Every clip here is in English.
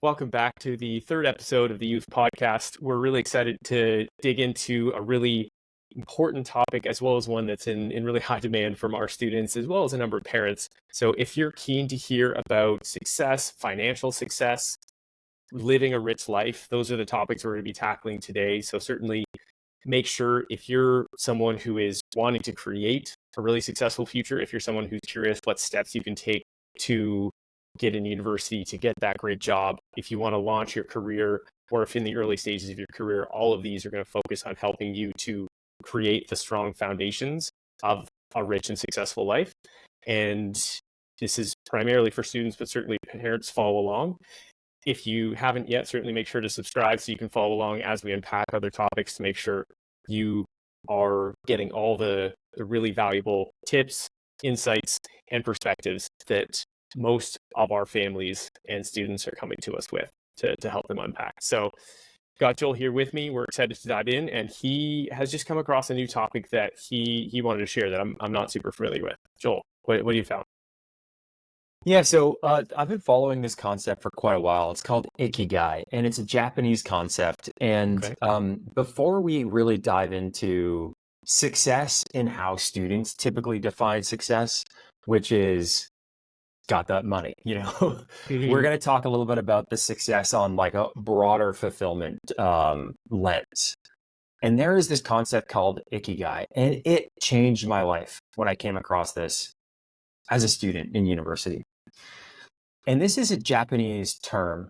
Welcome back to the third episode of the Youth Podcast. We're really excited to dig into a really important topic, as well as one that's in really high demand from our students, as well as a number of parents. So if you're keen to hear about success, financial success, living a rich life, those are the topics we're going to be tackling today. So certainly make sure, if you're someone who is wanting to create a really successful future, if you're someone who's curious what steps you can take to get in university, to get that great job, if you want to launch your career, or if in the early stages of your career, all of these are going to focus on helping you to create the strong foundations of a rich and successful life. And this is primarily for students, but certainly parents follow along. If you haven't yet, certainly make sure to subscribe so you can follow along as we unpack other topics to make sure you are getting all the really valuable tips, insights, and perspectives that most of our families and students are coming to us with to help them unpack. So got Joel here with me. We're excited to dive in, and he has just come across a new topic that he wanted to share that I'm not super familiar with. Joel, what have you found? Yeah, so I've been following this concept for quite a while. It's called Ikigai, and it's a Japanese concept. And Okay. before we really dive into success and how students typically define success, which is got that money, we're going to talk a little bit about the success on like a broader fulfillment lens. And there is this concept called Ikigai, and it changed my life when I came across this as a student in university. And this is a Japanese term,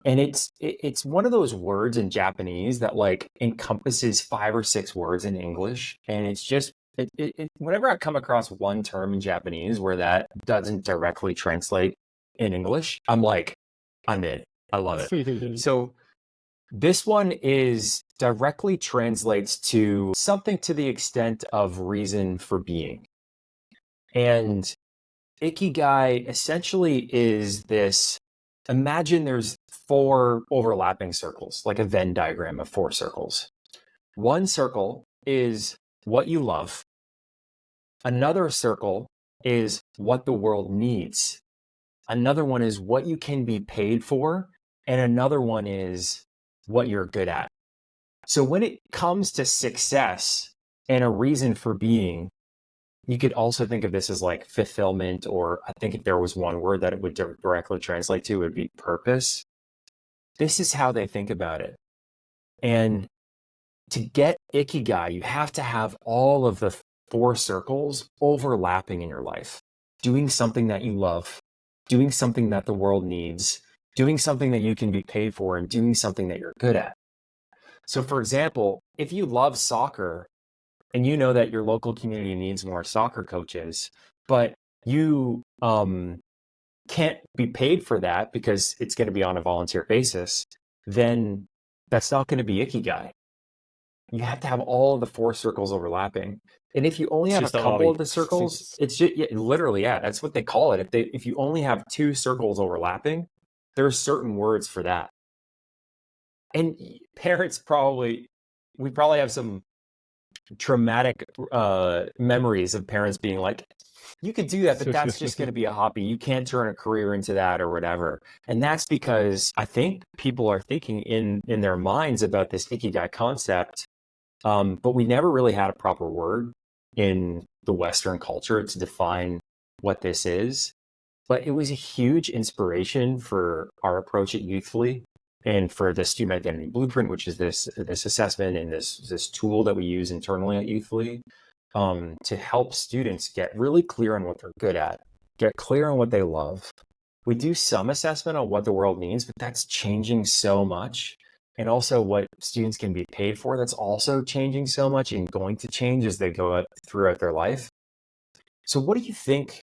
and it's one of those words in Japanese that like encompasses 5 or 6 words in English, and it's just whenever I come across one term in Japanese where that doesn't directly translate in English, I'm like, I'm in. I love it. So this one is directly translates to something to the extent of reason for being. And Ikigai essentially is this, imagine there's 4 overlapping circles, like a Venn diagram of 4 circles. One circle is what you love. Another circle is what the world needs. Another one is what you can be paid for. And another one is what you're good at. So when it comes to success and a reason for being, you could also think of this as like fulfillment, or I think if there was one word that it would directly translate to, it would be purpose. This is how they think about it. And to get Ikigai, you have to have all of the 4 circles overlapping in your life, doing something that you love, doing something that the world needs, doing something that you can be paid for, and doing something that you're good at. So for example, if you love soccer, and you know that your local community needs more soccer coaches, but you can't be paid for that because it's going to be on a volunteer basis, then that's not going to be Ikigai. You have to have all of the 4 circles overlapping. And if you only It's have a just a couple hobby. of the circles, it's just, yeah, literally, yeah, that's what they call it. If you only have 2 circles overlapping, there's certain words for that. And parents we probably have some traumatic memories of parents being like, you could do that, but that's just going to be a hobby. You can't turn a career into that or whatever. And that's because I think people are thinking in their minds about this Ikigai concept, but we never really had a proper word in the Western culture to define what this is. But it was a huge inspiration for our approach at Youthfully, and for the Student Identity Blueprint, which is this assessment and this tool that we use internally at Youthfully, to help students get really clear on what they're good at, get clear on what they love. We do some assessment on what the world needs, but that's changing so much. And also what students can be paid for, that's also changing so much and going to change as they go throughout their life. So what do you think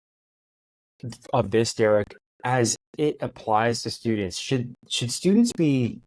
of this, Derek, as it applies to students? Should students be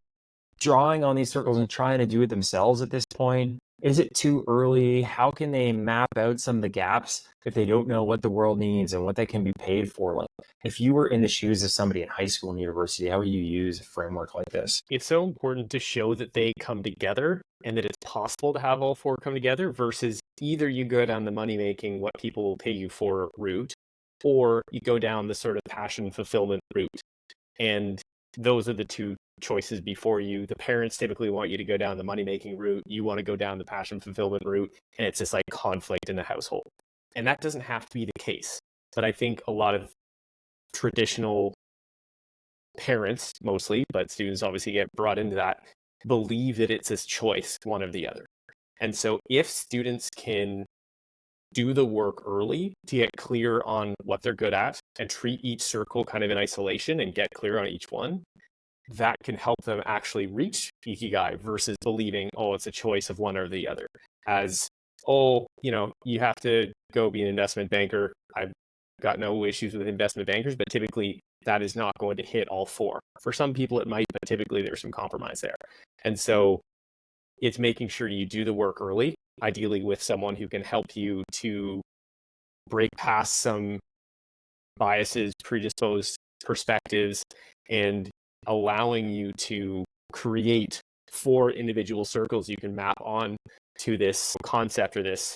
drawing on these circles and trying to do it themselves at this point? Is it too early? How can they map out some of the gaps if they don't know what the world needs and what they can be paid for? Like, if you were in the shoes of somebody in high school and university, how would you use a framework like this? It's so important to show that they come together and that it's possible to have all 4 come together, versus either you go down the money making, what people will pay you for route, or you go down the sort of passion fulfillment route. And those are the two choices before you. The parents typically want you to go down the money making route. You want to go down the passion fulfillment route. And it's this like conflict in the household. And that doesn't have to be the case. But I think a lot of traditional parents, mostly, but students obviously get brought into that, believe that it's this choice, one or the other. And so if students can do the work early to get clear on what they're good at and treat each circle kind of in isolation and get clear on each one, that can help them actually reach Ikigai versus believing, oh, it's a choice of one or the other. As, oh, you have to go be an investment banker. I've got no issues with investment bankers, but typically that is not going to hit all four. For some people it might, but typically there's some compromise there. And so it's making sure you do the work early, ideally with someone who can help you to break past some biases, predisposed perspectives, and allowing you to create 4 individual circles you can map on to this concept or this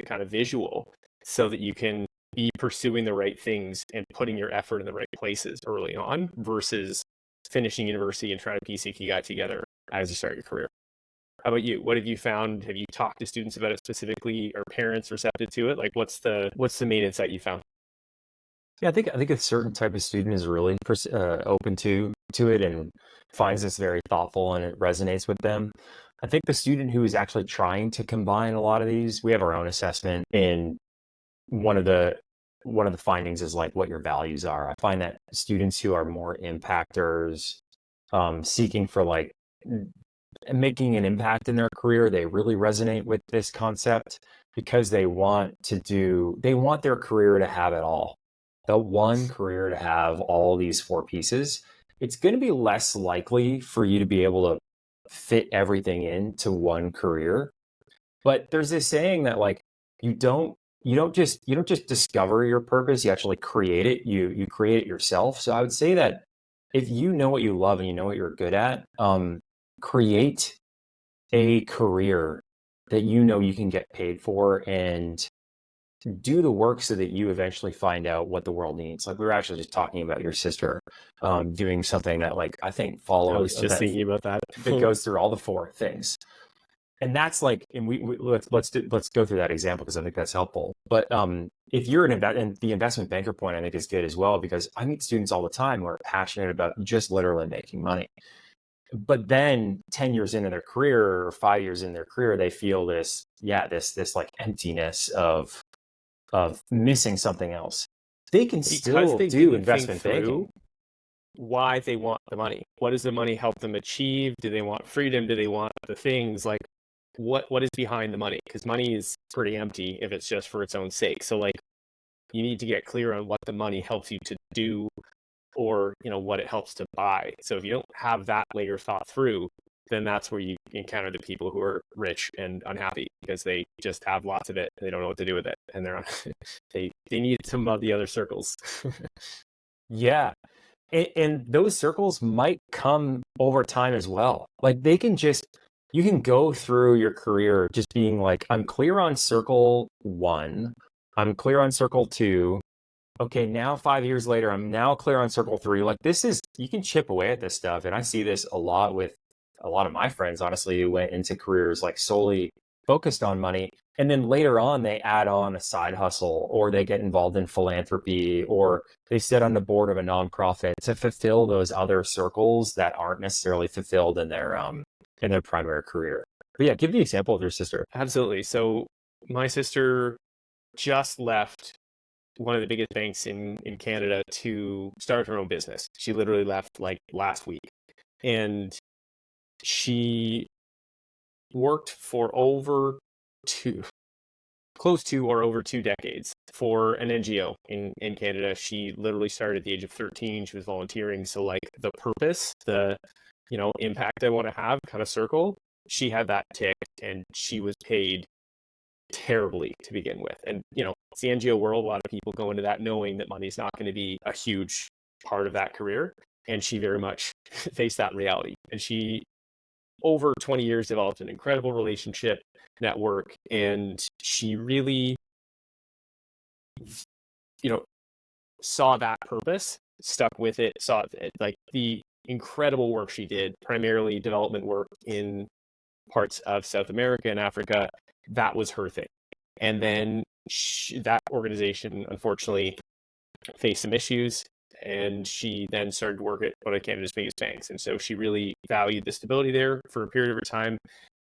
kind of visual so that you can be pursuing the right things and putting your effort in the right places early on versus finishing university and trying to piece Ikigai together as you start your career. How about you? What have you found? Have you talked to students about it specifically? Are parents receptive to it? Like what's the main insight you found? Yeah, I think a certain type of student is really open to it and finds this very thoughtful and it resonates with them. I think the student who is actually trying to combine a lot of these, we have our own assessment, and one of the findings is like what your values are. I find that students who are more impactors, seeking for like making an impact in their career, they really resonate with this concept because they want their career to have it all. The one career to have all these 4 pieces. It's going to be less likely for you to be able to fit everything into one career. But there's this saying that like you don't you don't just discover your purpose, you actually create it. You create it yourself. So I would say that if you know what you love and you know what you're good at, create a career that you know you can get paid for and do the work so that you eventually find out what the world needs. Like we were actually just talking about your sister doing something that like I think I was follows just thinking about that. that goes through all the 4 things. And that's like, and let's go through that example because I think that's helpful. But if you're and the investment banker point, I think is good as well because I meet students all the time who are passionate about just literally making money. But then 10 years into their career or 5 years in their career, they feel this like emptiness of missing something else. They can Because still they do didn't think investment through banking. why they want the money. What does the money help them achieve? Do they want freedom? Do they want the things? Like what is behind the money? Because money is pretty empty if it's just for its own sake. So like you need to get clear on what the money helps you to do or what it helps to buy. So if you don't have that layer thought through, then that's where you encounter the people who are rich and unhappy because they just have lots of it and they don't know what to do with it and they're they need some of the other circles. Yeah. And those circles might come over time as well. Like you can go through your career just being like, I'm clear on circle 1, I'm clear on circle 2. Okay, now 5 years later, I'm now clear on circle 3. Like you can chip away at this stuff. And I see this a lot with a lot of my friends, honestly, who went into careers like solely focused on money. And then later on, they add on a side hustle or they get involved in philanthropy or they sit on the board of a nonprofit to fulfill those other circles that aren't necessarily fulfilled in their primary career. But yeah, give the example of your sister. Absolutely. So my sister just left one of the biggest banks in Canada to start her own business. She literally left like last week. And she worked for close to or over 2 decades for an NGO in Canada. She literally started at the age of 13. She was volunteering. So like the purpose, the impact I want to have kind of circle, she had that ticked and she was paid terribly to begin with. And it's the NGO world. A lot of people go into that knowing that money's not going to be a huge part of that career. And she very much faced that reality. And she, over 20 years, developed an incredible relationship network. And she really, saw that purpose stuck with it, saw it, like the incredible work she did, primarily development work in parts of South America and Africa. That was her thing. And then that organization, unfortunately, faced some issues. And she then started to work at one of Canada's biggest banks. And so she really valued the stability there for a period of time.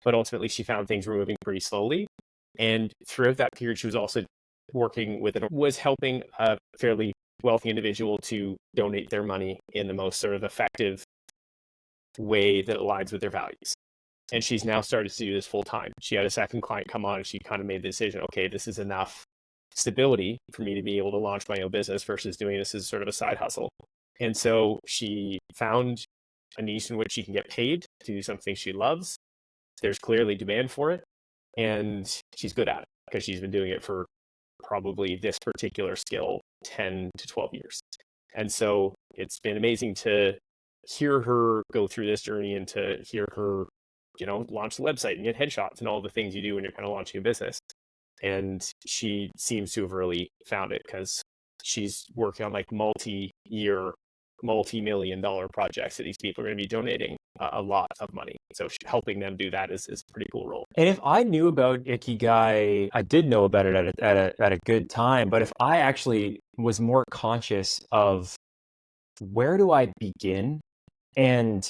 But ultimately, she found things were moving pretty slowly. And throughout that period, she was also working with it, was helping a fairly wealthy individual to donate their money in the most sort of effective way that aligns with their values. And she's now started to do this full time. She had a second client come on and she kind of made the decision, okay, this is enough stability for me to be able to launch my own business versus doing this as sort of a side hustle. And so she found a niche in which she can get paid to do something she loves. There's clearly demand for it, and she's good at it because she's been doing it for probably this particular skill 10 to 12 years. And so it's been amazing to hear her go through this journey and to hear her, launch the website and get headshots and all the things you do when you're kind of launching a business. And she seems to have really found it because she's working on like multi-year, multi-million-dollar projects that these people are going to be donating a lot of money. So helping them do that is a pretty cool role. And if I knew about Ikigai, I did know about it at a good time. But if I actually was more conscious of where do I begin and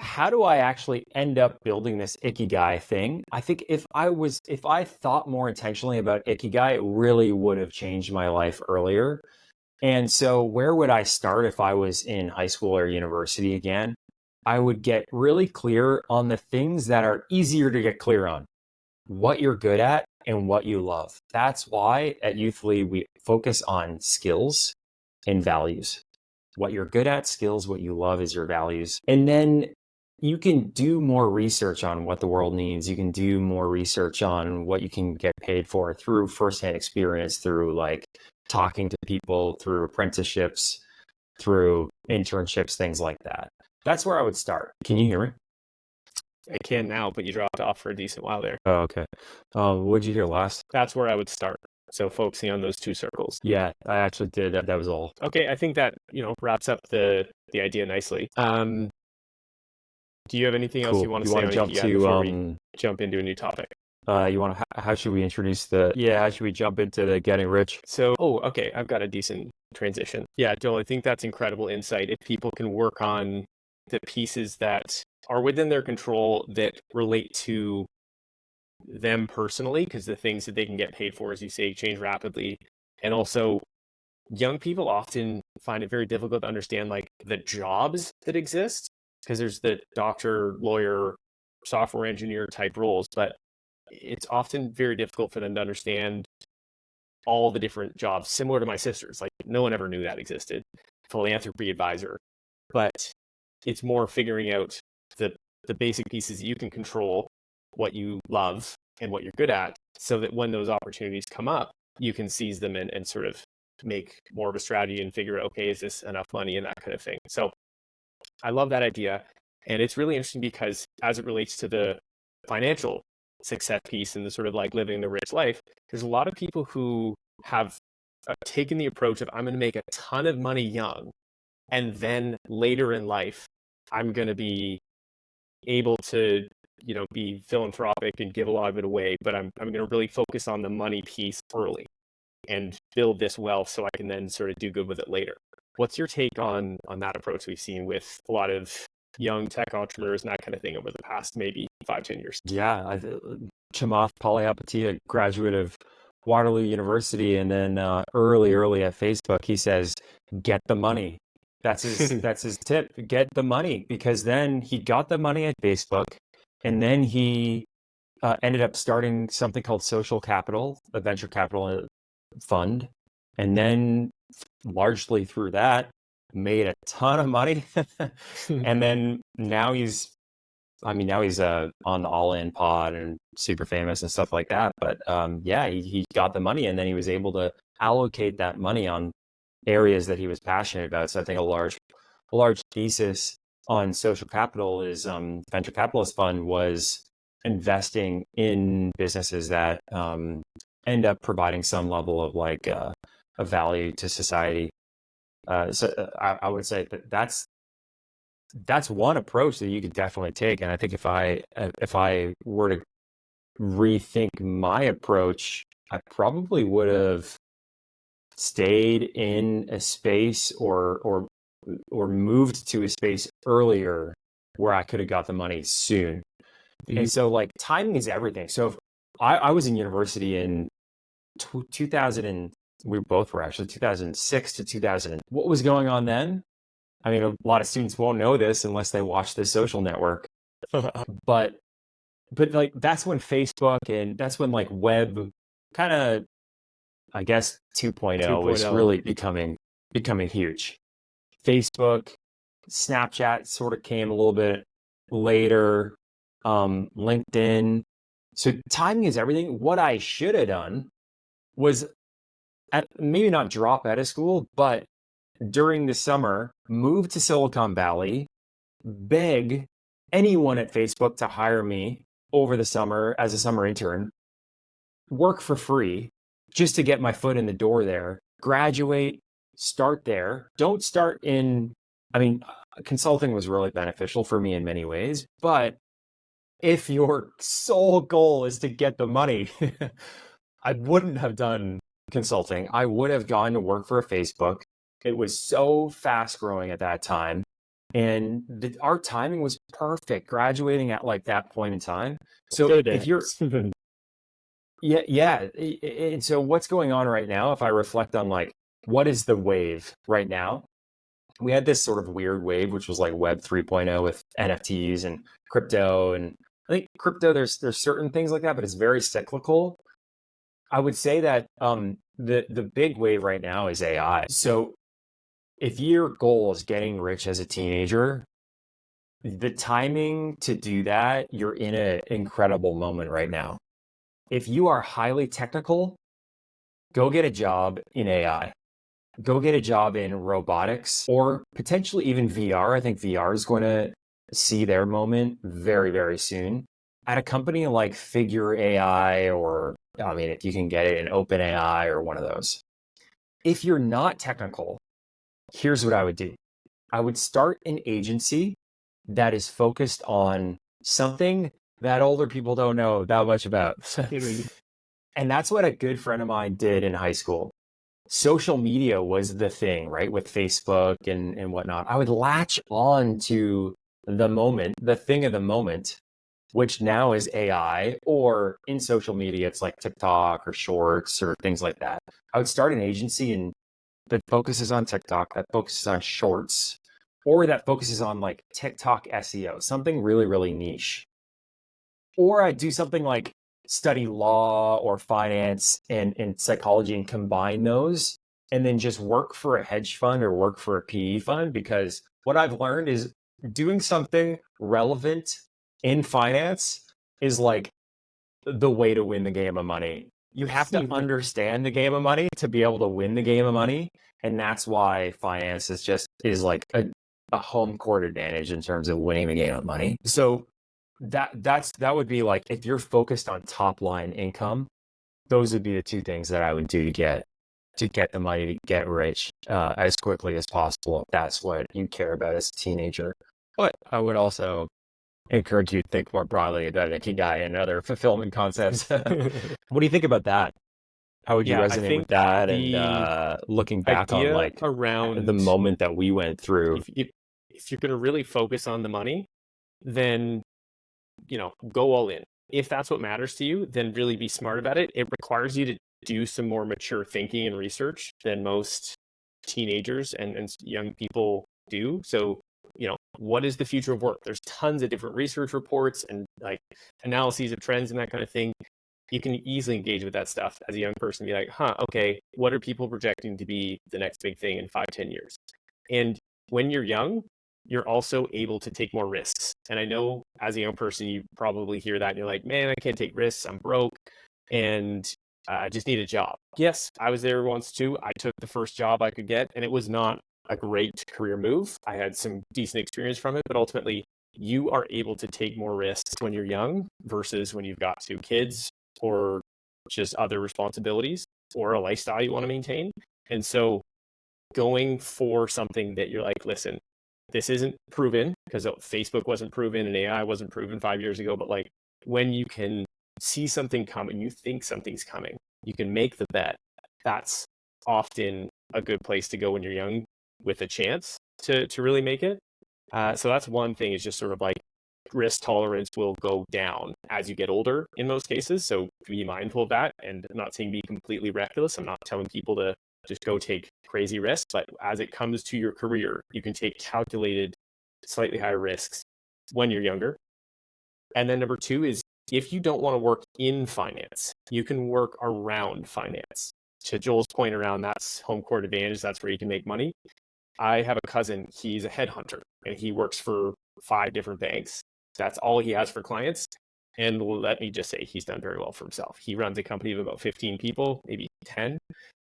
how do I actually end up building this Ikigai thing? I think if I thought more intentionally about Ikigai, it really would have changed my life earlier. And so where would I start if I was in high school or university again? I would get really clear on the things that are easier to get clear on, what you're good at and what you love. That's why at Youthly, we focus on skills and values. What you're good at, skills, what you love is your values. And then you can do more research on what the world needs. You can do more research on what you can get paid for through firsthand experience, through like talking to people, through apprenticeships, through internships, things like that. That's where I would start. Can you hear me? I can now, but you dropped off for a decent while there. Oh, okay. What did you hear last? That's where I would start. So focusing on those two circles. Yeah, I actually did. That was all. Okay, I think that, wraps up the idea nicely. Do you have anything else you want to say on jump Ikigai to before we jump into a new topic? How should we introduce how should we jump into the getting rich? So, okay, I've got a decent transition. Yeah, Joel, I think that's incredible insight. If people can work on the pieces that are within their control that relate to them personally, because the things that they can get paid for, as you say, change rapidly. And also, young people often find it very difficult to understand like the jobs that exist, because there's the doctor, lawyer, software engineer type roles, but it's often very difficult for them to understand all the different jobs, similar to my sister's. Like no one ever knew that existed. Philanthropy advisor. But it's more figuring out the basic pieces that you can control, what you love and what you're good at, so that when those opportunities come up, you can seize them and sort of make more of a strategy and figure out, okay, is this enough money and that kind of thing. So I love that idea. And it's really interesting because as it relates to the financial success piece and the sort of like living the rich life, there's a lot of people who have taken the approach of I'm going to make a ton of money young, and then later in life, I'm going to be able to, be philanthropic and give a lot of it away, but I'm going to really focus on the money piece early and build this wealth so I can then sort of do good with it later. What's your take on that approach we've seen with a lot of young tech entrepreneurs and that kind of thing over the past maybe 5-10 years? Yeah, Chamath Palihapitiya, graduate of Waterloo University, and then early at Facebook, he says, "Get the money." That's his tip. Get the money, because then he got the money at Facebook, and then he ended up starting something called Social Capital, a venture capital fund, and then largely through that made a ton of money. And then now he's on the All In Pod and super famous and stuff like that. But he got the money, and then he was able to allocate that money on areas that he was passionate about. So I think a large thesis on Social Capital is venture capitalist fund was investing in businesses that end up providing some level of like a value to society. I would say that's one approach that you could definitely take. And I think if I were to rethink my approach, I probably would have stayed in a space or moved to a space earlier where I could have got the money soon. And so like timing is everything. So if I was in university in 2000 and we both were actually 2006 to 2000. What was going on then? I mean, a lot of students won't know this unless they watch The Social Network, but like that's when Facebook and that's when like web kind of, I guess 2.0 was 2.0. really becoming huge. Facebook, Snapchat sort of came a little bit later, LinkedIn. So timing is everything. What I should have done was maybe not drop out of school, but during the summer, move to Silicon Valley, beg anyone at Facebook to hire me over the summer as a summer intern, work for free just to get my foot in the door there, graduate, start there. Don't start in, I mean, consulting was really beneficial for me in many ways, but if your sole goal is to get the money, I wouldn't have done consulting. I would have gone to work for a Facebook. It was so fast growing at that time. And our timing was perfect, graduating at like that point in time. So Good. if you're, yeah. And so what's going on right now, if I reflect on like, what is the wave right now? We had this sort of weird wave, which was like Web 3.0 with NFTs and crypto. And I think crypto, there's certain things like that, but it's very cyclical. I would say that the big wave right now is AI. So if your goal is getting rich as a teenager, the timing to do that, you're in an incredible moment right now. If you are highly technical, go get a job in AI. Go get a job in robotics or potentially even VR. I think VR is going to see their moment very, very soon. At a company like Figure AI, or I mean, if you can get it in OpenAI or one of those. If you're not technical, here's what I would do. I would start an agency that is focused on something that older people don't know that much about. And that's what a good friend of mine did in high school. Social media was the thing, right? With Facebook and whatnot. I would latch on to the moment, the thing of the moment, which now is AI, or in social media, it's like TikTok or shorts or things like that. I would start an agency and that focuses on TikTok, that focuses on shorts, or that focuses on like TikTok SEO, something really, really niche. Or I'd do something like study law or finance and psychology and combine those and then just work for a hedge fund or work for a PE fund. Because what I've learned is doing something relevant in finance is like the way to win the game of money. You have to understand the game of money to be able to win the game of money. And that's why finance is like a home court advantage in terms of winning the game of money. So that would be like, if you're focused on top line income, those would be the two things that I would do to get the money to get rich as quickly as possible, if that's what you care about as a teenager. But I would also encourage you to think more broadly about Ikigai and other fulfillment concepts. What do you think about that? How would you Yeah, I resonate with think that? the And looking back on idea like the around moment that we went through. if you're going to really focus on the money, then go all in. If that's what matters to you, then really be smart about it. It requires you to do some more mature thinking and research than most teenagers and young people do. So, what is the future of work? There's tons of different research reports and like analyses of trends and that kind of thing. You can easily engage with that stuff as a young person, be like, okay, what are people projecting to be the next big thing in 5-10 years? And when you're young, you're also able to take more risks. And I know as a young person, you probably hear that and you're like, man, I can't take risks. I'm broke and I just need a job. Yes, I was there once too. I took the first job I could get and it was not a great career move. I had some decent experience from it, but ultimately you are able to take more risks when you're young versus when you've got 2 kids or just other responsibilities or a lifestyle you want to maintain. And so going for something that you're like, listen, this isn't proven because Facebook wasn't proven and AI wasn't proven 5 years ago, but like when you can see something coming, you think something's coming, you can make the bet. That's often a good place to go when you're young with a chance to really make it. So that's one thing, is just sort of like risk tolerance will go down as you get older in most cases. So be mindful of that. And I'm not saying be completely reckless. I'm not telling people to just go take crazy risks, but as it comes to your career, you can take calculated, slightly higher risks when you're younger. And then number two is, if you don't want to work in finance, you can work around finance. To Joel's point around that's home court advantage, that's where you can make money. I have a cousin, he's a headhunter and he works for 5 different banks. That's all he has for clients. And let me just say, he's done very well for himself. He runs a company of about 15 people, maybe 10.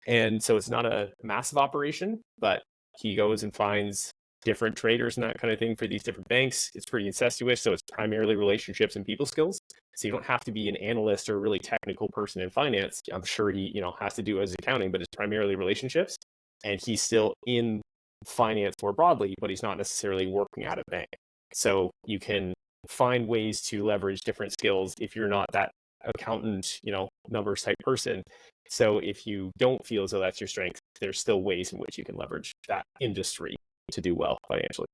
And so it's not a massive operation, but he goes and finds different traders and that kind of thing for these different banks. It's pretty incestuous. So it's primarily relationships and people skills. So you don't have to be an analyst or a really technical person in finance. I'm sure he, has to do his accounting, but it's primarily relationships. And he's still in finance more broadly, but he's not necessarily working at a bank. So you can find ways to leverage different skills if you're not that accountant, numbers type person. So if you don't feel as though that's your strength, there's still ways in which you can leverage that industry to do well financially.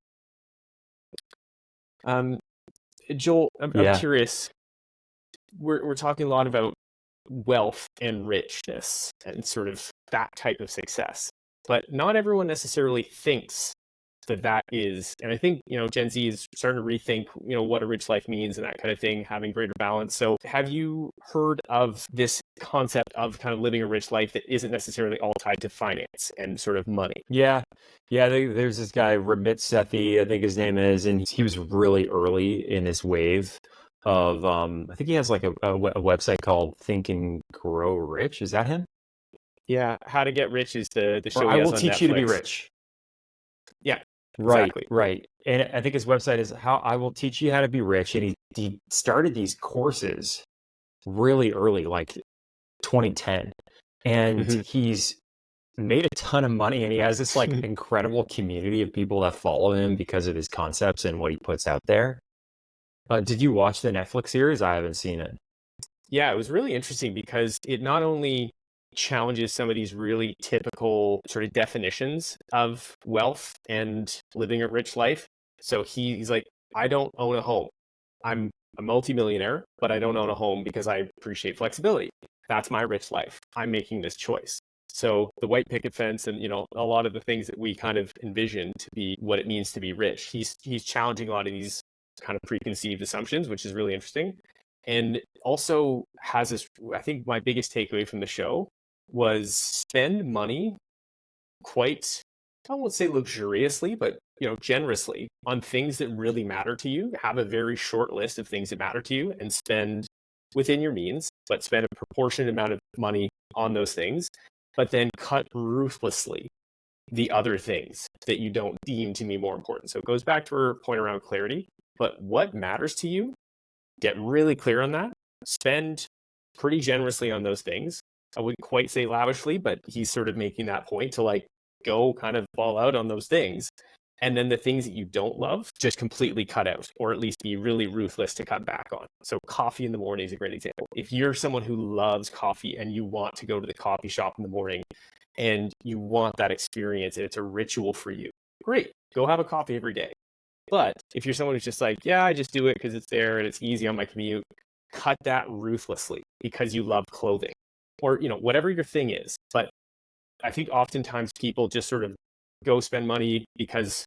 Joel, I'm curious. We're talking a lot about wealth and richness and sort of that type of success, but not everyone necessarily thinks that is. And I think, Gen Z is starting to rethink, what a rich life means and that kind of thing, having greater balance. So have you heard of this concept of kind of living a rich life that isn't necessarily all tied to finance and sort of money? Yeah. There's this guy, Ramit Sethi, I think his name is, and he was really early in this wave of, I think he has like a website called Think and Grow Rich. Is that him? Yeah. How to Get Rich is the Or show I he Will has on Teach You to Be Netflix. Rich. Yeah, Right, exactly. right. And I think his website is How I Will Teach You How to Be Rich. And he started these courses really early, like 2010. And he's made a ton of money, and he has this like incredible community of people that follow him because of his concepts and what he puts out there. Did you watch the Netflix series? I haven't seen it. Yeah, it was really interesting because it not only challenges some of these really typical sort of definitions of wealth and living a rich life. So he's like, I don't own a home. I'm a multimillionaire, but I don't own a home because I appreciate flexibility. That's my rich life. I'm making this choice. So the white picket fence and a lot of the things that we kind of envision to be what it means to be rich, he's challenging a lot of these kind of preconceived assumptions, which is really interesting. And also has this, I think my biggest takeaway from the show was spend money quite, I won't say luxuriously, but generously on things that really matter to you. Have a very short list of things that matter to you and spend within your means, but spend a proportionate amount of money on those things, but then cut ruthlessly the other things that you don't deem to be more important. So it goes back to our point around clarity, but what matters to you, get really clear on that, spend pretty generously on those things. I wouldn't quite say lavishly, but he's sort of making that point to like go kind of ball out on those things. And then the things that you don't love, just completely cut out, or at least be really ruthless to cut back on. So coffee in the morning is a great example. If you're someone who loves coffee and you want to go to the coffee shop in the morning and you want that experience and it's a ritual for you, great, go have a coffee every day. But if you're someone who's just like, yeah, I just do it because it's there and it's easy on my commute, cut that ruthlessly because you love clothing or, whatever your thing is. But I think oftentimes people just sort of go spend money because,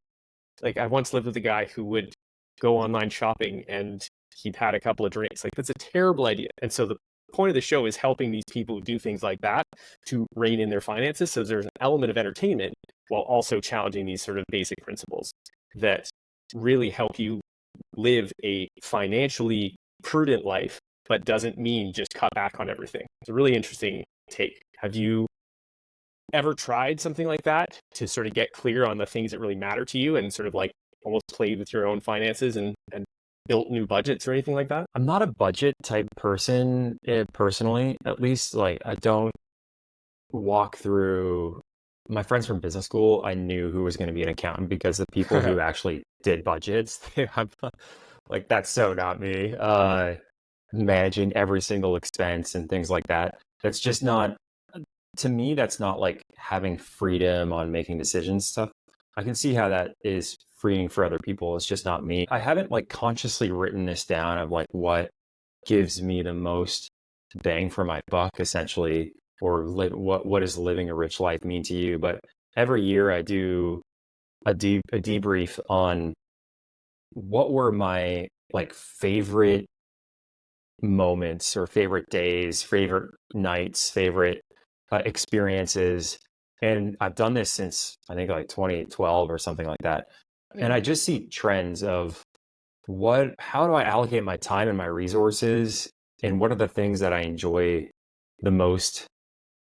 like, I once lived with a guy who would go online shopping and he'd had a couple of drinks. Like, that's a terrible idea. And so the point of the show is helping these people who do things like that to rein in their finances. So there's an element of entertainment while also challenging these sort of basic principles that really help you live a financially prudent life, but doesn't mean just cut back on everything. It's a really interesting take. Have you ever tried something like that to sort of get clear on the things that really matter to you and sort of like almost played with your own finances and built new budgets or anything like that? I'm not a budget type person, personally, at least. Like, I don't walk through my friends from business school, I knew who was going to be an accountant because the people who actually did budgets, I'm like, that's so not me. Managing every single expense and things like that. That's just not, to me, that's not like having freedom on making decisions stuff. I can see how that is freeing for other people. It's just not me. I haven't like consciously written this down of like what gives me the most bang for my buck, essentially, or what does living a rich life mean to you? But every year I do a debrief on what were my like favorite moments or favorite days, favorite nights, favorite experiences. And I've done this since I think like 2012 or something like that. And I just see trends of how do I allocate my time and my resources? And what are the things that I enjoy the most?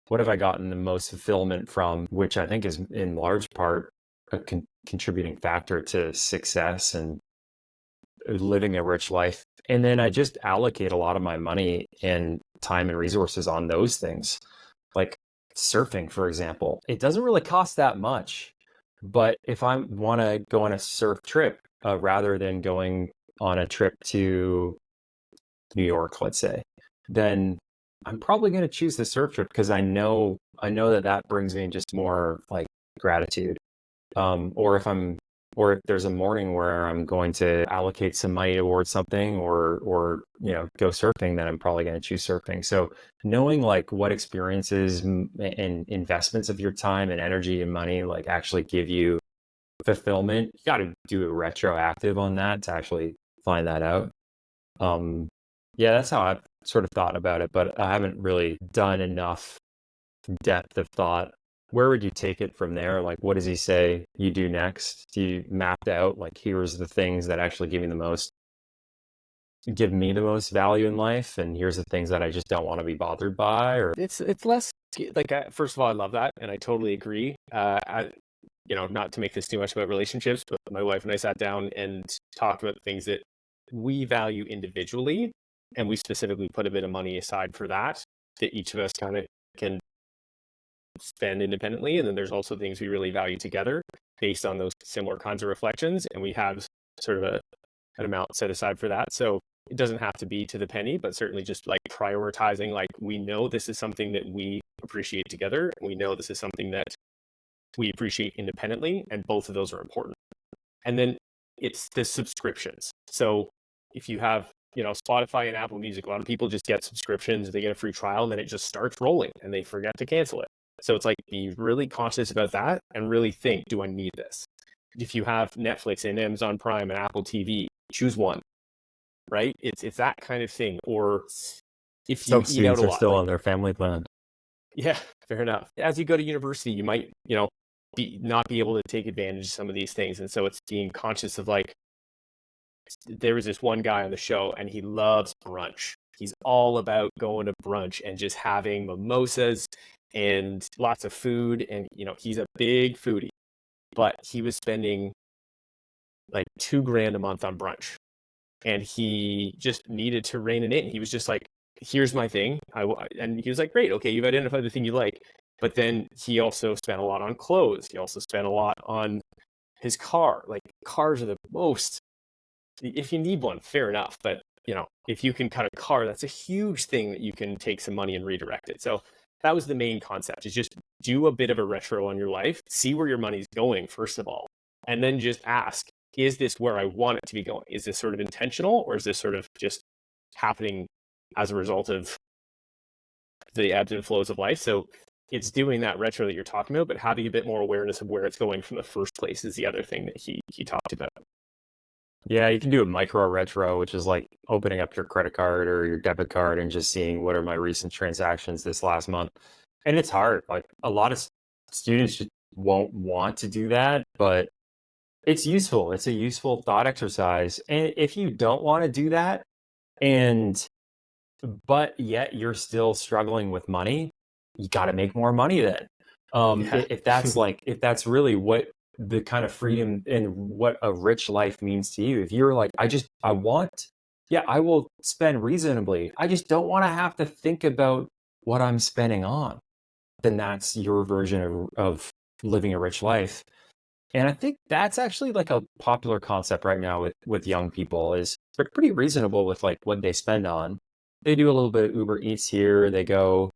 What have I gotten the most fulfillment from, which I think is in large part a contributing factor to success and living a rich life. And then I just allocate a lot of my money and time and resources on those things. Like surfing, for example, it doesn't really cost that much. But if I want to go on a surf trip, rather than going on a trip to New York, let's say, then I'm probably going to choose the surf trip because I know that brings me just more like gratitude. Or if there's a morning where I'm going to allocate some money towards something or go surfing, then I'm probably going to choose surfing. So knowing like what experiences and investments of your time and energy and money like actually give you fulfillment, you got to do a retroactive on that to actually find that out. Um, yeah, that's how I've sort of thought about it, but I haven't really done enough depth of thought. Where would you take it from there? Like, what does he say you do next? Do you mapped out like here's the things that actually give me the most value in life, and here's the things that I just don't want to be bothered by? Or It's less like first of all, I love that, and I totally agree. Not to make this too much about relationships, but my wife and I sat down and talked about things that we value individually, and we specifically put a bit of money aside for that each of us kind of can spend independently. And then there's also things we really value together based on those similar kinds of reflections. And we have sort of an amount set aside for that. So it doesn't have to be to the penny, but certainly just like prioritizing, like we know this is something that we appreciate together. And we know this is something that we appreciate independently. And both of those are important. And then it's the subscriptions. So if you have, Spotify and Apple Music, a lot of people just get subscriptions, they get a free trial, and then it just starts rolling and they forget to cancel it. So it's like be really cautious about that and really think, do I need this? If you have Netflix and Amazon Prime and Apple TV, choose one, right? It's that kind of thing. Or if you some eat out students a are lot, still like, on their family plan. yeah, fair enough. As you go to university, you might, not be able to take advantage of some of these things. And so it's being conscious of like, there was this one guy on the show and he loves brunch. He's all about going to brunch and just having mimosas and lots of food. And, he's a big foodie, but he was spending like $2,000 a month on brunch and he just needed to rein it in. He was just like, here's my thing. And he was like, great. Okay. You've identified the thing you like. But then he also spent a lot on clothes. He also spent a lot on his car. Like cars are the most, if you need one, fair enough. But if you can cut a car, that's a huge thing that you can take some money and redirect it. So that was the main concept, is just do a bit of a retro on your life, see where your money's going, first of all, and then just ask, is this where I want it to be going? Is this sort of intentional, or is this sort of just happening as a result of the ebbs and flows of life? So it's doing that retro that you're talking about, but having a bit more awareness of where it's going from the first place is the other thing that he talked about. Yeah, you can do a micro retro, which is like opening up your credit card or your debit card and just seeing what are my recent transactions this last month. And it's hard. Like a lot of students just won't want to do that, but it's useful. It's a useful thought exercise. And if you don't want to do that, and but yet you're still struggling with money, you got to make more money then. Yeah. If that's really what the kind of freedom and what a rich life means to you. If you're like, I will spend reasonably. I just don't want to have to think about what I'm spending on. Then that's your version of living a rich life. And I think that's actually like a popular concept right now with young people is they're pretty reasonable with like what they spend on. They do a little bit of Uber Eats here. They go,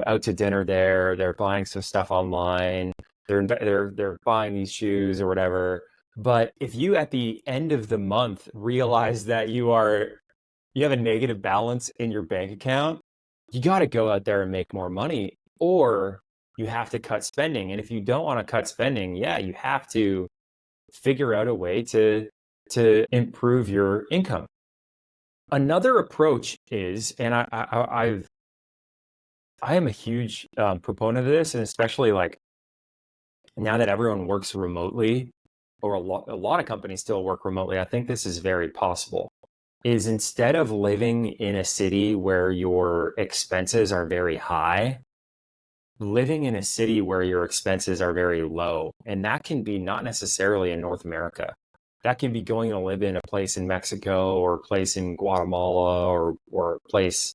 out to dinner there. They're buying some stuff online. They're buying these shoes or whatever. But if you at the end of the month realize that you have a negative balance in your bank account, you got to go out there and make more money, or you have to cut spending. And if you don't want to cut spending, yeah, you have to figure out a way to improve your income. Another approach is, and I am a huge proponent of this, and especially like now that everyone works remotely, or a lot of companies still work remotely, I think this is very possible. Is instead of living in a city where your expenses are very high, living in a city where your expenses are very low. And that can be not necessarily in North America. That can be going to live in a place in Mexico or a place in Guatemala or a place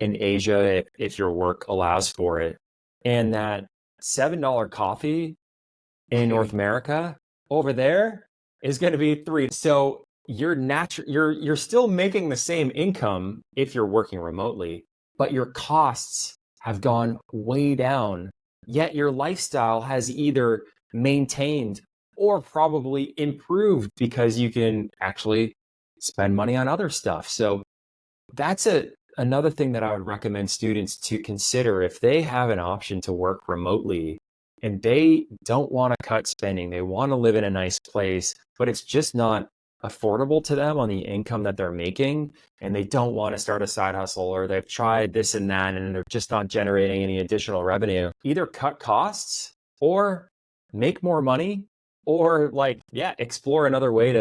in Asia if your work allows for it. And that $7 coffee in North America over there is going to be 3. So you're still making the same income if you're working remotely, but your costs have gone way down. Yet your lifestyle has either maintained or probably improved because you can actually spend money on other stuff. So that's another thing that I would recommend students to consider if they have an option to work remotely and they don't want to cut spending. They want to live in a nice place, but it's just not affordable to them on the income that they're making. And they don't want to start a side hustle, or they've tried this and that and they're just not generating any additional revenue. Either cut costs or make more money, or explore another way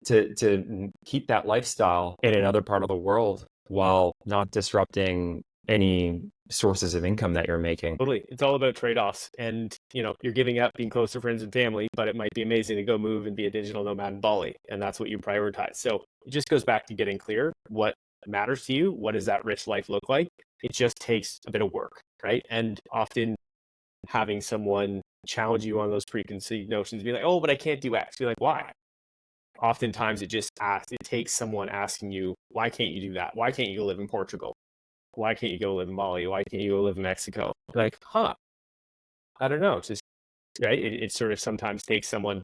to keep that lifestyle in another part of the world while not disrupting any sources of income that you're making. Totally. It's all about trade-offs. And, you're giving up being close to friends and family, but it might be amazing to go move and be a digital nomad in Bali. And that's what you prioritize. So it just goes back to getting clear what matters to you. What does that rich life look like? It just takes a bit of work, right? And often having someone challenge you on those preconceived notions, be like, oh, but I can't do X. Be like, why? Oftentimes it takes someone asking you, why can't you do that? Why can't you go live in Portugal? Why can't you go live in Bali? Why can't you go live in Mexico? Like, I don't know. It's just, right. It sort of sometimes takes someone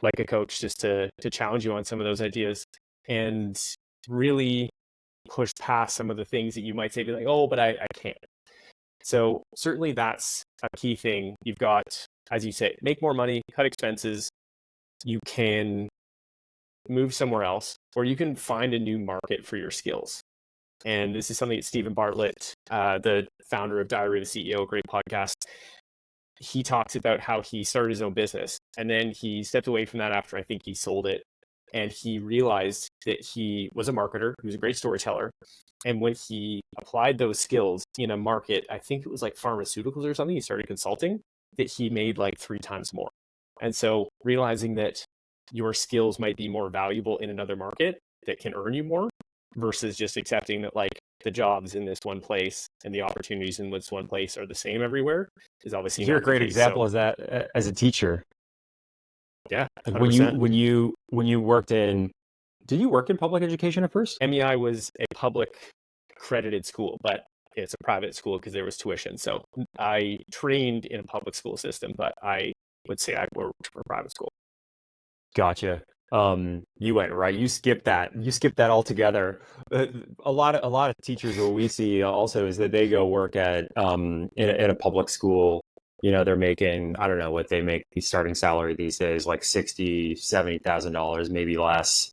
like a coach just to challenge you on some of those ideas and really push past some of the things that you might say, be like, oh, but I can't. So certainly that's a key thing. You've got, as you say, make more money, cut expenses. You can move somewhere else, or you can find a new market for your skills. And this is something that Stephen Bartlett, the founder of Diary of a CEO, great podcast, he talks about how he started his own business. And then he stepped away from that after I think he sold it. And he realized that he was a marketer, he was a great storyteller. And when he applied those skills in a market, I think it was like pharmaceuticals or something, he started consulting, that he made like 3 times more. And so realizing that your skills might be more valuable in another market that can earn you more, versus just accepting that like the jobs in this one place and the opportunities in this one place are the same everywhere, is obviously You're a not the great case. example So, as that as a teacher. yeah, Like 100%. when you worked in, did you work in public education at first? MEI was a public accredited school, but it's a private school because there was tuition. So I trained in a public school system, but I would say I worked for a private school. Gotcha. You went right. You skipped that. You skipped that altogether. A lot of teachers, what we see also is that they go work at in a public school. They're making, I don't know what they make the starting salary these days, like 60, $70,000, maybe less,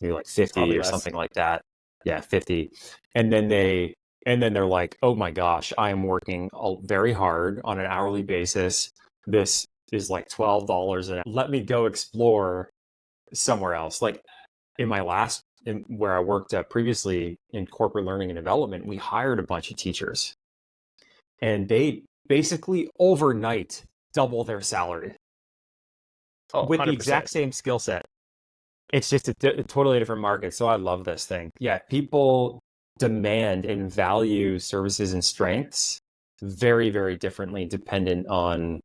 maybe like 50 Probably or less. something like that. Yeah, 50. And then they're like, oh my gosh, I am working very hard on an hourly basis. This is like $12 an hour. Let me go explore somewhere else. Like where I worked previously in corporate learning and development, we hired a bunch of teachers and they basically overnight double their salary Oh, with the 100%. exact same skill set. It's just a totally different market. So I love this thing. Yeah, people demand and value services and strengths very, very differently dependent on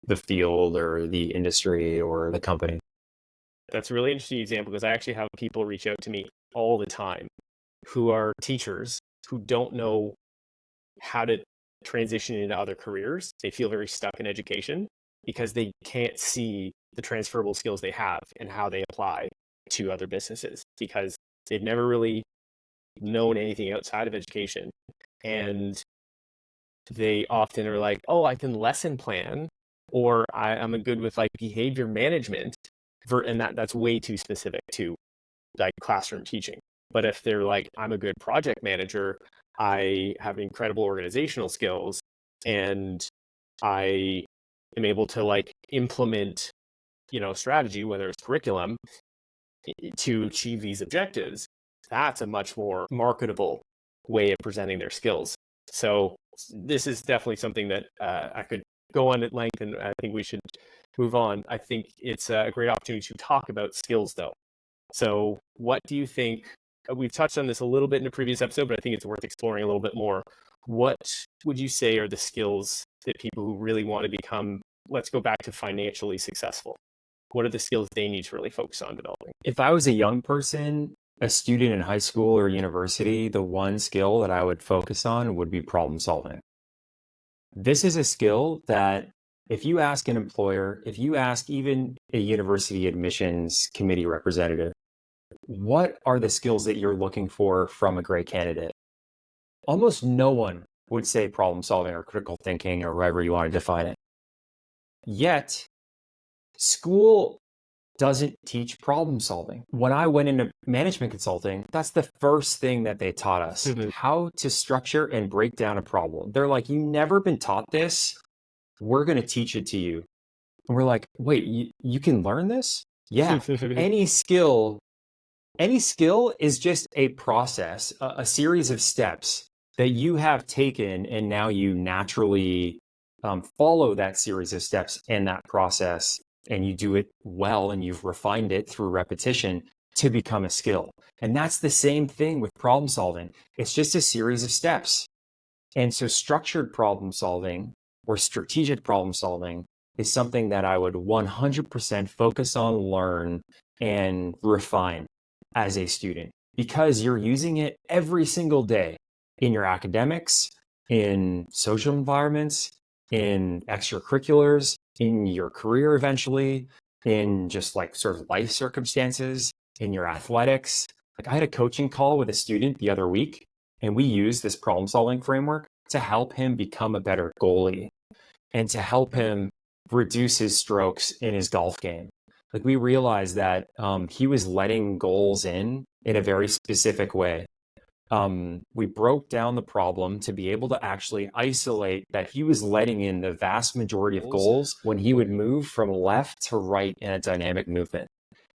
the field or the industry or the company. That's a really interesting example because I actually have people reach out to me all the time who are teachers who don't know how to transition into other careers. They feel very stuck in education because they can't see the transferable skills they have and how they apply to other businesses because they've never really known anything outside of education. And they often are like, oh, I can lesson plan, or I'm a good with like behavior management, and that's way too specific to like classroom teaching. But if they're like, I'm a good project manager, I have incredible organizational skills, and I am able to like implement, strategy, whether it's curriculum, to achieve these objectives, that's a much more marketable way of presenting their skills. So this is definitely something that I could go on at length, and I think we should move on. I think it's a great opportunity to talk about skills, though. So what do you think? We've touched on this a little bit in a previous episode, but I think it's worth exploring a little bit more. What would you say are the skills that people who really want to become, let's go back to financially successful? What are the skills they need to really focus on developing? If I was a young person, a student in high school or university, the one skill that I would focus on would be problem solving. This is a skill that if you ask an employer, if you ask even a university admissions committee representative, what are the skills that you're looking for from a great candidate? Almost no one would say problem solving or critical thinking or however you want to define it. Yet, school doesn't teach problem solving. When I went into management consulting, that's the first thing that they taught us, how to structure and break down a problem. They're like, you've never been taught this. We're going to teach it to you. And we're like, wait, you can learn this? Yeah. Any skill is just a process, a series of steps that you have taken, and now you naturally follow that series of steps in that process, and you do it well, and you've refined it through repetition to become a skill. And that's the same thing with problem solving. It's just a series of steps. And so structured problem solving or strategic problem solving is something that I would 100% focus on, learn, and refine as a student, because you're using it every single day in your academics, in social environments, in extracurriculars, in your career eventually, in just like sort of life circumstances, in your athletics. Like I had a coaching call with a student the other week, and we used this problem solving framework to help him become a better goalie and to help him reduce his strokes in his golf game. Like we realized that he was letting goals in a very specific way. We broke down the problem to be able to actually isolate that he was letting in the vast majority of goals when he would move from left to right in a dynamic movement.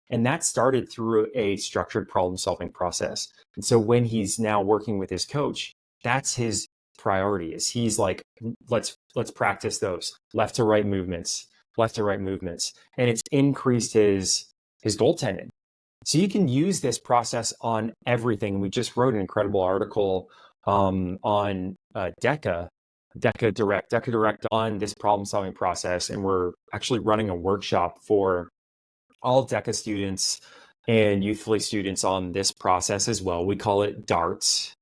And that started through a structured problem solving process. And so when he's now working with his coach, that's his priority. Is he's like, let's practice those left to right movements, and it's increased his goaltending. So you can use this process on everything. We just wrote an incredible article on DECA Direct on this problem solving process, and we're actually running a workshop for all DECA students and youthfully students on this process as well. We call it DARTS.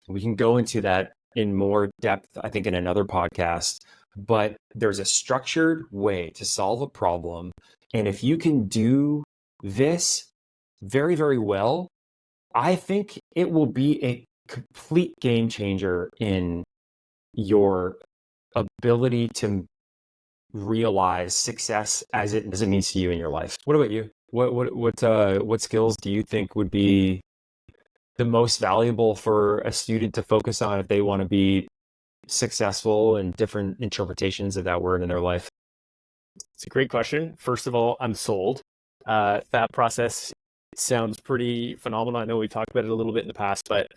We can go into that in more depth, I think, in another podcast, but there's a structured way to solve a problem. And if you can do this very, very well, I think it will be a complete game changer in your ability to realize success as it means to you in your life. What about you? What skills do you think would be the most valuable for a student to focus on if they want to be successful, and different interpretations of that word in their life? It's a great question. First of all, I'm sold. That process sounds pretty phenomenal. I know we talked about it a little bit in the past, but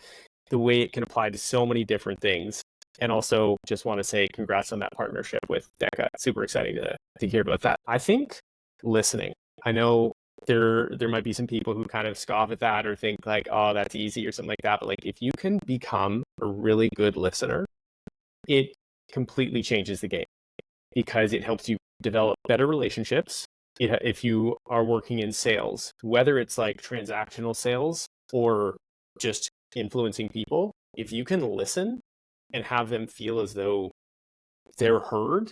the way it can apply to so many different things. And also just want to say congrats on that partnership with DECA. Super exciting to hear about that. I think listening. I know there might be some people who kind of scoff at that or think like, oh, that's easy or something like that. But like if you can become a really good listener, it completely changes the game because it helps you develop better relationships. If you are working in sales, whether it's like transactional sales or just influencing people, if you can listen and have them feel as though they're heard,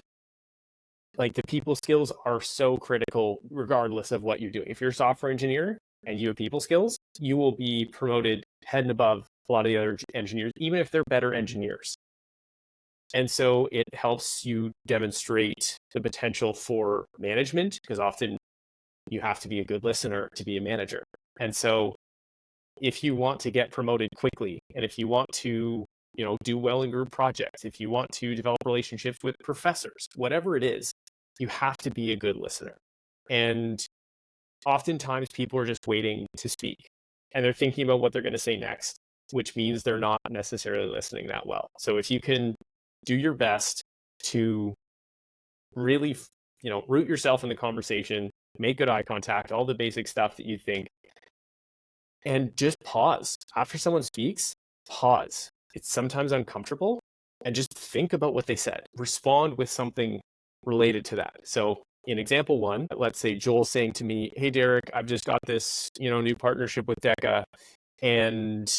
like the people skills are so critical regardless of what you're doing. If you're a software engineer and you have people skills, you will be promoted head and above a lot of the other engineers, even if they're better engineers. And so it helps you demonstrate the potential for management, because often you have to be a good listener to be a manager. And so if you want to get promoted quickly, and if you want to, do well in group projects, if you want to develop relationships with professors, whatever it is, you have to be a good listener. And oftentimes people are just waiting to speak and they're thinking about what they're going to say next, which means they're not necessarily listening that well. So if you can do your best to really, root yourself in the conversation, make good eye contact, all the basic stuff that you think, and just pause. After someone speaks, pause. It's sometimes uncomfortable, and just think about what they said. Respond with something related to that. So in example one, let's say Joel's saying to me, "Hey, Derek, I've just got this, new partnership with Deca, and,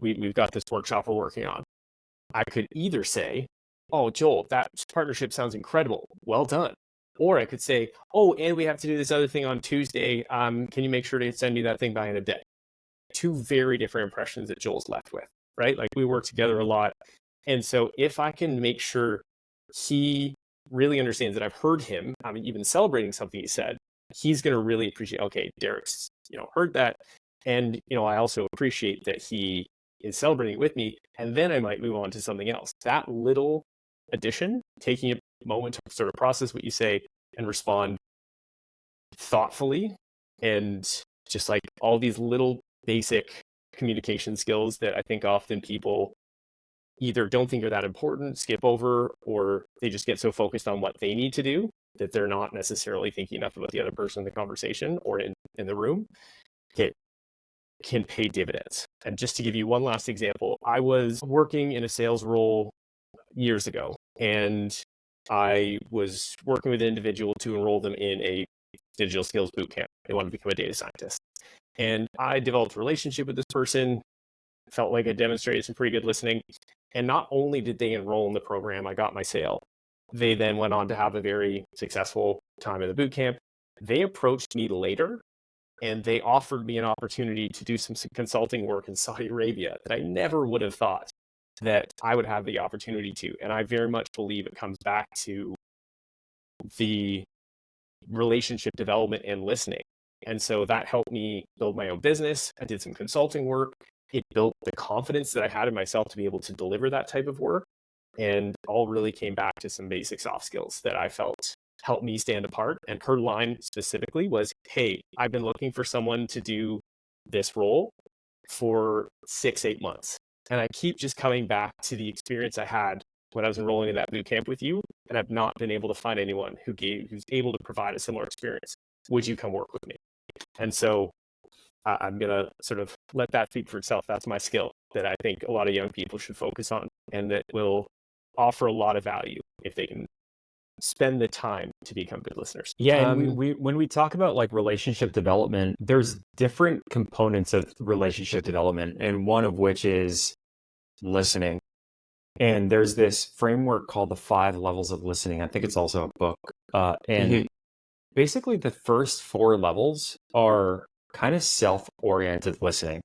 we've got this workshop we're working on." I could either say, "Oh, Joel, that partnership sounds incredible. Well done." Or I could say, "Oh, and we have to do this other thing on Tuesday. Can you make sure to send me that thing by end of day?" Two very different impressions that Joel's left with, right? Like we work together a lot. And so if I can make sure he really understands that I've heard him, I'm even celebrating something he said, he's going to really appreciate, okay, Derek's, heard that. And, I also appreciate that he is celebrating with me. And then I might move on to something else. That little addition, taking a moment to sort of process what you say and respond thoughtfully, and just like all these little basic communication skills that I think often people either don't think are that important, skip over, or they just get so focused on what they need to do that they're not necessarily thinking enough about the other person in the conversation or in the room. It can pay dividends. And just to give you one last example, I was working in a sales role years ago, and I was working with an individual to enroll them in a digital skills bootcamp. They wanted to become a data scientist. And I developed a relationship with this person, felt like I demonstrated some pretty good listening. And not only did they enroll in the program, I got my sale. They then went on to have a very successful time in the boot camp. They approached me later and they offered me an opportunity to do some consulting work in Saudi Arabia that I never would have thought that I would have the opportunity to. And I very much believe it comes back to the relationship development and listening. And so that helped me build my own business. I did some consulting work. It built the confidence that I had in myself to be able to deliver that type of work. And all really came back to some basic soft skills that I felt helped me stand apart. And her line specifically was, "Hey, I've been looking for someone to do this role for 6-8 months. And I keep just coming back to the experience I had when I was enrolling in that boot camp with you. And I've not been able to find anyone who's able to provide a similar experience. Would you come work with me?" And so I'm going to sort of let that speak for itself. That's my skill that I think a lot of young people should focus on, and that will offer a lot of value if they can spend the time to become good listeners. Yeah, and we when we talk about like relationship development, there's different components of relationship development, and one of which is listening. And there's this framework called the 5 levels of listening. I think it's also a book. And basically the first 4 levels are kind of self-oriented listening.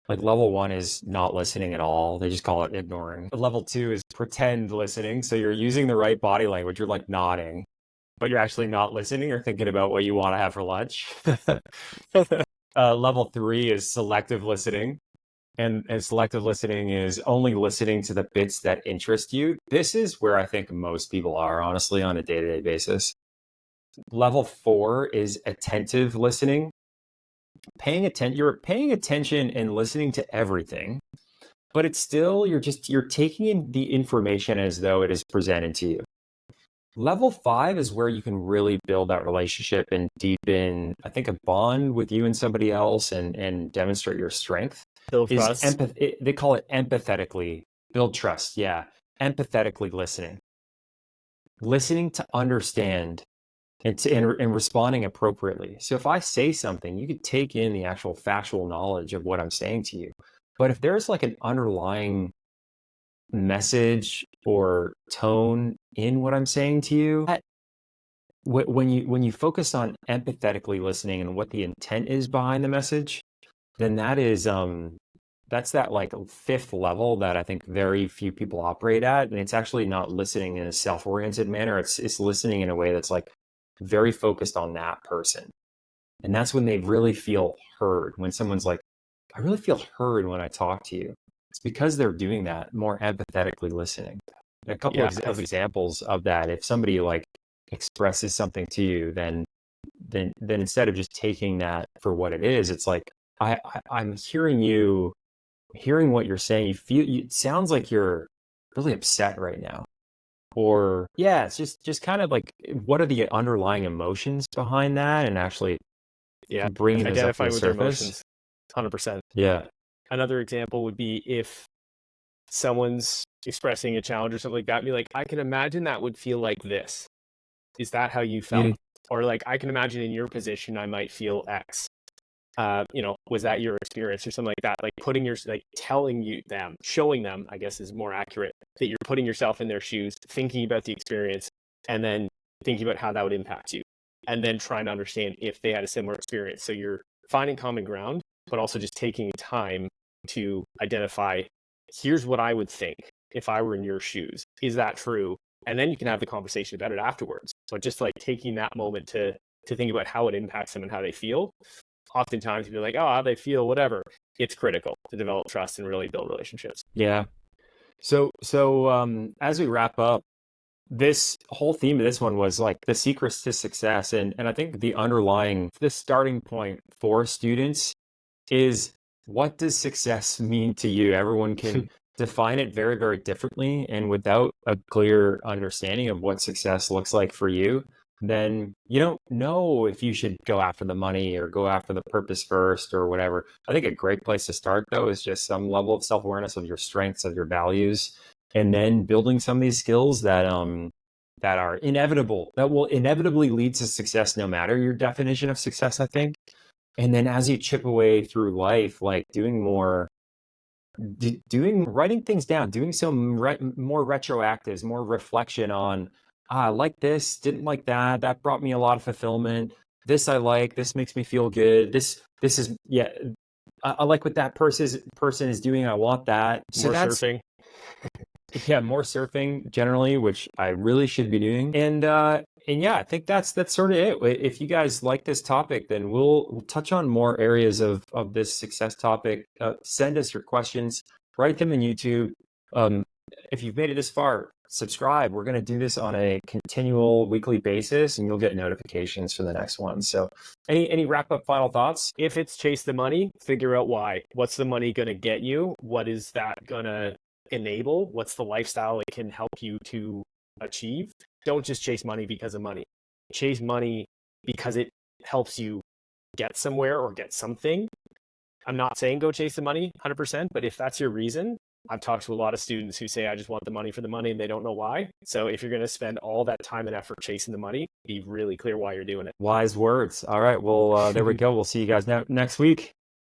Like level 1 is not listening at all. They just call it ignoring. Level 2 is pretend listening. So you're using the right body language. You're like nodding, but you're actually not listening or thinking about what you want to have for lunch. Level 3 is selective listening. And selective listening is only listening to the bits that interest you. This is where I think most people are, honestly, on a day-to-day basis. Level 4 is attentive listening. You're paying attention and listening to everything, but it's still, you're taking in the information as though it is presented to you. Level 5 is where you can really build that relationship and deepen, I think, a bond with you and somebody else and demonstrate your strength. Build trust. They call it empathetically. Build trust, yeah. Empathetically listening. listening to understand and responding appropriately. So if I say something, you could take in the actual factual knowledge of what I'm saying to you. But if there's like an underlying message or tone in what I'm saying to you, when you focus on empathetically listening and what the intent is behind the message, then that's that like fifth level that I think very few people operate at. And it's actually not listening in a self-oriented manner. It's listening in a way that's like very focused on that person. And that's when they really feel heard. When someone's like, I really feel heard when I talk to you. It's because they're doing that, more empathetically listening. A couple Yeah, of examples of that. If somebody like expresses something to you, then instead of just taking that for what it is, it's like I'm hearing you, hearing what you're saying. It sounds like you're really upset right now. Or yeah, it's just kind of like what are the underlying emotions behind that, and actually yeah. bringing those up to Identify the with their surface. emotions, 100%. Yeah. Another example would be if someone's expressing a challenge or something like that, be like, I can imagine that would feel like this. Is that how you felt? Mm. Or like, I can imagine in your position, I might feel X. Was that your experience or something like that? Like telling them, showing them, I guess is more accurate, that you're putting yourself in their shoes, thinking about the experience, and then thinking about how that would impact you. And then trying to understand if they had a similar experience. So you're finding common ground, but also just taking time to identify, here's what I would think if I were in your shoes. Is that true? And then you can have the conversation about it afterwards. So just like taking that moment to think about how it impacts them and how they feel. Oftentimes you'll be like, oh, how they feel, whatever. It's critical to develop trust and really build relationships. Yeah. So as we wrap up, this whole theme of this one was like the secrets to success. And I think the starting point for students is, what does success mean to you? Everyone can define it very, very differently. And without a clear understanding of what success looks like for you, then you don't know if you should go after the money or go after the purpose first or whatever. I think a great place to start, though, is just some level of self-awareness of your strengths, of your values, and then building some of these skills that are inevitable, that will inevitably lead to success no matter your definition of success, I think. And then as you chip away through life, like writing things down, doing some more retroactives, more reflection on, I like this, didn't like that, that brought me a lot of fulfillment. This I like, this makes me feel good. This is, yeah, I like what that person is doing. I want that. So More that's, surfing. yeah, more surfing generally, which I really should be doing. And yeah, I think that's sort of it. If you guys like this topic, then we'll touch on more areas of this success topic. Send us your questions, write them in YouTube. Um, if you've made it this far, subscribe. We're going to do this on a continual weekly basis, and you'll get notifications for the next one. So any wrap up final thoughts? If it's chase the money, figure out why. What's the money going to get you? What is that going to enable? What's the lifestyle it can help you to achieve? Don't just chase money because of money. Chase money because it helps you get somewhere or get something. I'm not saying go chase the money 100%, but if that's your reason, I've talked to a lot of students who say, I just want the money for the money, and they don't know why. So if you're going to spend all that time and effort chasing the money, be really clear why you're doing it. Wise words. All right. Well, there we go. We'll see you guys next week.